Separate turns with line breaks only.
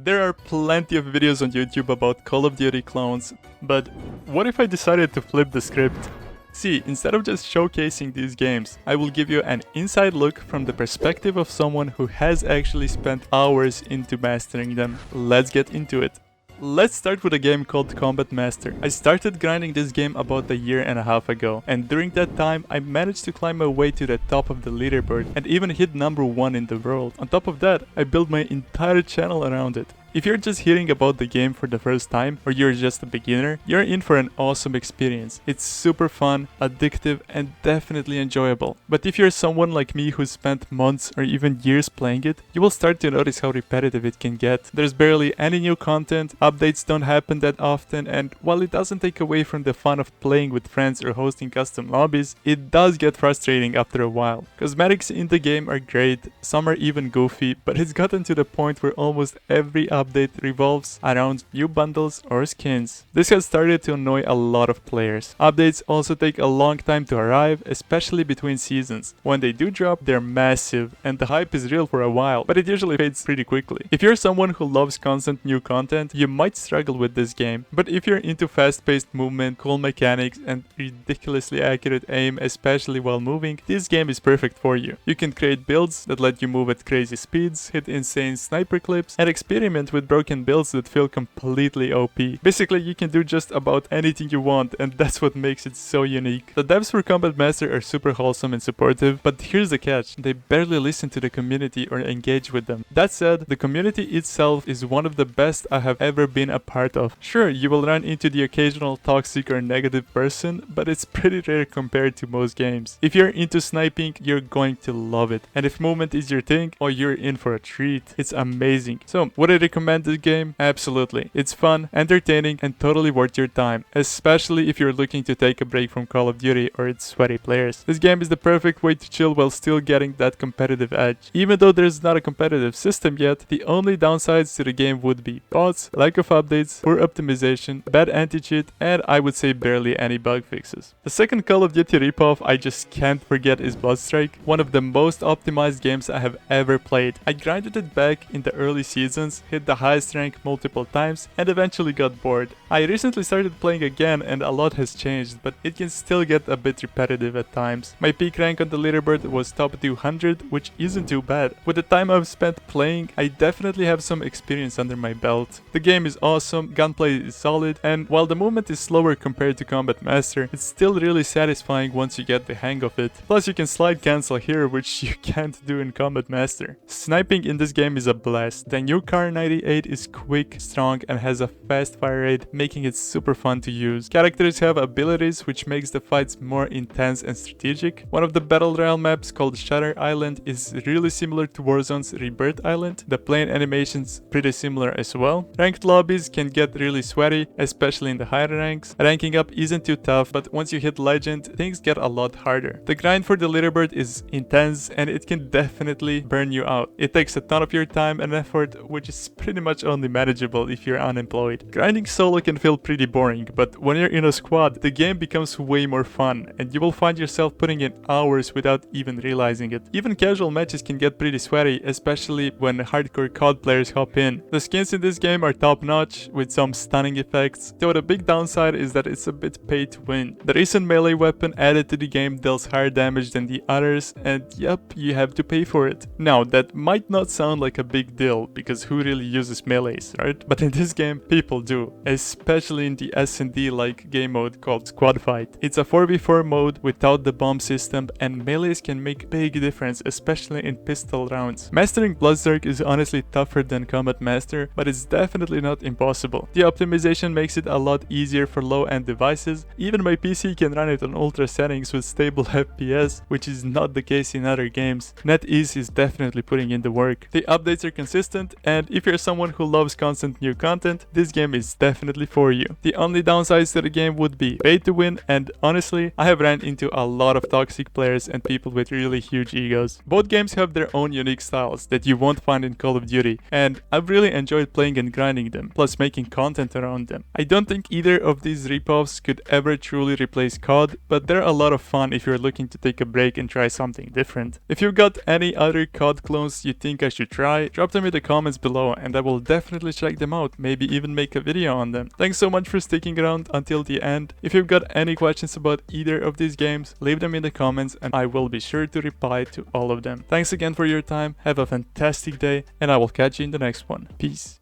There are plenty of videos on YouTube about Call of Duty clones, but what if I decided to flip the script? See, instead of just showcasing these games, I will give you an inside look from the perspective of someone who has actually spent hours into mastering them. Let's get into it. Let's start with a game called Combat Master. I started grinding this game about a year and a half ago, and during that time I managed to climb my way to the top of the leaderboard and even hit number 1 in the world. On top of that, I built my entire channel around it. If you're just hearing about the game for the first time, or you're just a beginner, you're in for an awesome experience. It's super fun, addictive, and definitely enjoyable. But if you're someone like me who spent months or even years playing it, you will start to notice how repetitive it can get. There's barely any new content, updates don't happen that often, and while it doesn't take away from the fun of playing with friends or hosting custom lobbies, it does get frustrating after a while. Cosmetics in the game are great, some are even goofy, but it's gotten to the point where almost every update revolves around new bundles or skins. This has started to annoy a lot of players. Updates also take a long time to arrive, especially between seasons. When they do drop, they're massive, and the hype is real for a while, but it usually fades pretty quickly. If you're someone who loves constant new content, you might struggle with this game, but if you're into fast-paced movement, cool mechanics, and ridiculously accurate aim, especially while moving, this game is perfect for you. You can create builds that let you move at crazy speeds, hit insane sniper clips, and experiment with broken builds that feel completely OP. Basically, you can do just about anything you want, and that's what makes it so unique. The devs for Combat Master are super wholesome and supportive, but here's the catch: they barely listen to the community or engage with them. That said, the community itself is one of the best I have ever been a part of. Sure, you will run into the occasional toxic or negative person, but it's pretty rare compared to most games. If you're into sniping, you're going to love it. And if movement is your thing, oh, you're in for a treat. It's amazing. So, would I recommend this game? Absolutely. It's fun, entertaining, and totally worth your time, especially if you're looking to take a break from Call of Duty or its sweaty players. This game is the perfect way to chill while still getting that competitive edge. Even though there's not a competitive system yet, the only downsides to the game would be bots, lack of updates, poor optimization, bad anti-cheat, and I would say barely any bug fixes. The second Call of Duty ripoff I just can't forget is Bloodstrike, one of the most optimized games I have ever played. I grinded it back in the early seasons, hit the highest rank multiple times, and eventually got bored. I recently started playing again and a lot has changed, but it can still get a bit repetitive at times. My peak rank on the leaderboard was top 200, which isn't too bad. With the time I've spent playing, I definitely have some experience under my belt. The game is awesome, gunplay is solid, and while the movement is slower compared to Combat Master, it's still really satisfying once you get the hang of it. Plus you can slide cancel here, which you can't do in Combat Master. Sniping in this game is a blast. The new Kar 98 is quick, strong, and has a fast fire rate, making it super fun to use. Characters have abilities which makes the fights more intense and strategic. One of the Battle Royale maps called Shutter Island is really similar to Warzone's Rebirth Island. The plane animations pretty similar as well. Ranked lobbies can get really sweaty, especially in the higher ranks. Ranking up isn't too tough, but once you hit Legend, things get a lot harder. The grind for the leaderboard is intense and it can definitely burn you out. It takes a ton of your time and effort, which is pretty much only manageable if you're unemployed. Grinding solo can feel pretty boring, but when you're in a squad, the game becomes way more fun, and you will find yourself putting in hours without even realizing it. Even casual matches can get pretty sweaty, especially when hardcore COD players hop in. The skins in this game are top notch, with some stunning effects, though the big downside is that it's a bit pay to win. The recent melee weapon added to the game deals higher damage than the others, and yep, you have to pay for it. Now, that might not sound like a big deal, because who really uses melees, right? But in this game, people do, especially in the S&D like game mode called Squad Fight. It's a 4v4 mode without the bomb system, and melees can make big difference, especially in pistol rounds. Mastering Bloodstrike is honestly tougher than Combat Master, but it's definitely not impossible. The optimization makes it a lot easier for low-end devices. Even my PC can run it on ultra settings with stable FPS, which is not the case in other games. NetEase is definitely putting in the work. The updates are consistent, and if you're someone who loves constant new content, this game is definitely for you. The only downsides to the game would be pay to win, and honestly, I have ran into a lot of toxic players and people with really huge egos. Both games have their own unique styles that you won't find in Call of Duty, and I've really enjoyed playing and grinding them, plus making content around them. I don't think either of these ripoffs could ever truly replace COD, but they're a lot of fun if you're looking to take a break and try something different. If you've got any other COD clones you think I should try, drop them in the comments below and I will definitely check them out, maybe even make a video on them. Thanks so much for sticking around until the end. If you've got any questions about either of these games, leave them in the comments and I will be sure to reply to all of them. Thanks again for your time, have a fantastic day, and I will catch you in the next one. Peace.